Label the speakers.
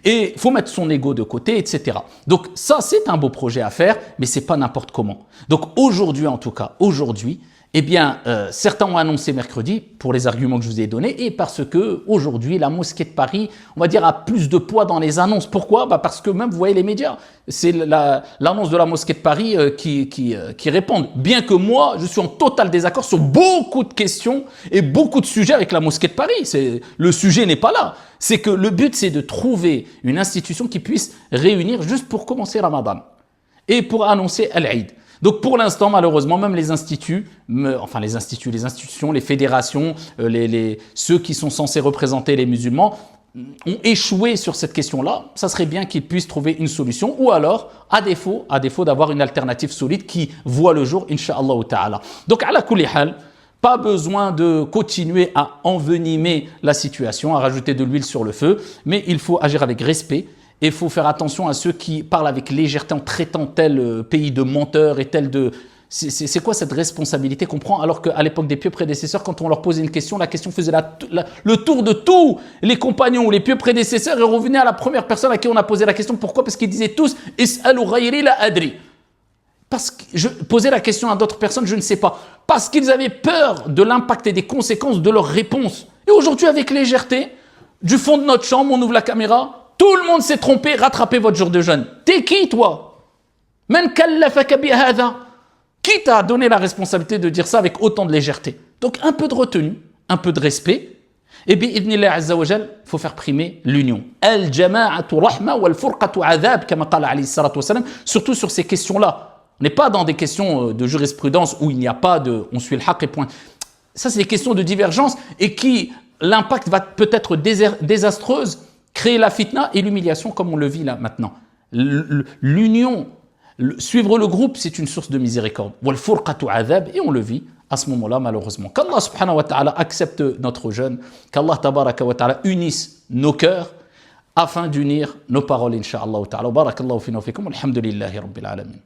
Speaker 1: Et il faut mettre son ego de côté, etc. Donc ça, c'est un beau projet à faire, mais c'est pas n'importe comment. Donc aujourd'hui, en tout cas, aujourd'hui, eh bien, certains ont annoncé mercredi, pour les arguments que je vous ai donnés, et parce que aujourd'hui, la mosquée de Paris, on va dire, a plus de poids dans les annonces. Pourquoi? Parce que même, vous voyez les médias, c'est l'annonce de la mosquée de Paris qui répondent. Bien que moi, je suis en total désaccord sur beaucoup de questions et beaucoup de sujets avec la mosquée de Paris. Le sujet n'est pas là. C'est que le but, c'est de trouver une institution qui puisse réunir juste pour commencer Ramadan et pour annoncer Al-Eid. Donc pour l'instant, malheureusement, même les instituts, les institutions, les fédérations, ceux qui sont censés représenter les musulmans, ont échoué sur cette question-là. Ça serait bien qu'ils puissent trouver une solution, ou alors, à défaut d'avoir une alternative solide qui voit le jour, Inch'Allah ta'ala. Donc, ala kulli hal, pas besoin de continuer à envenimer la situation, à rajouter de l'huile sur le feu, mais il faut agir avec respect. Et il faut faire attention à ceux qui parlent avec légèreté en traitant tel pays de menteurs et tel de... C'est quoi cette responsabilité qu'on prend alors qu'à l'époque des pieux prédécesseurs, quand on leur posait une question, la question faisait le tour de tous les compagnons ou les pieux prédécesseurs et revenait à la première personne à qui on a posé la question. Pourquoi? Parce qu'ils disaient tous « Is'alu ghayri la adri ». Parce que je posais la question à d'autres personnes, je ne sais pas. Parce qu'ils avaient peur de l'impact et des conséquences de leurs réponses. Et aujourd'hui, avec légèreté, du fond de notre chambre, on ouvre la caméra, tout le monde s'est trompé, rattrapez votre jour de jeûne. T'es qui, toi? Man kallafaka bi hadha? Qui t'a donné la responsabilité de dire ça avec autant de légèreté? Donc un peu de retenue, un peu de respect. Et bien, idnillah azza wa jal, il faut faire primer l'union. Al-jama'atu rahma wal-furqatu adhab, kama qala alayhi salatu wa salam, surtout sur ces questions-là. On n'est pas dans des questions de jurisprudence où il n'y a pas de on suit le haqq et point. Ça, c'est des questions de divergence et qui, l'impact va peut-être désastreuse, créer la fitna et l'humiliation comme on le vit là maintenant. L'union, suivre le groupe, c'est une source de miséricorde. Et on le vit à ce moment-là malheureusement. Qu'Allah subhanahu wa ta'ala accepte notre jeûne, qu'Allah tabaraka wa ta'ala unisse nos cœurs afin d'unir nos paroles, incha'Allah ta'ala. Barakallahu fina wa fikum, alhamdulillahi rabbil alamin.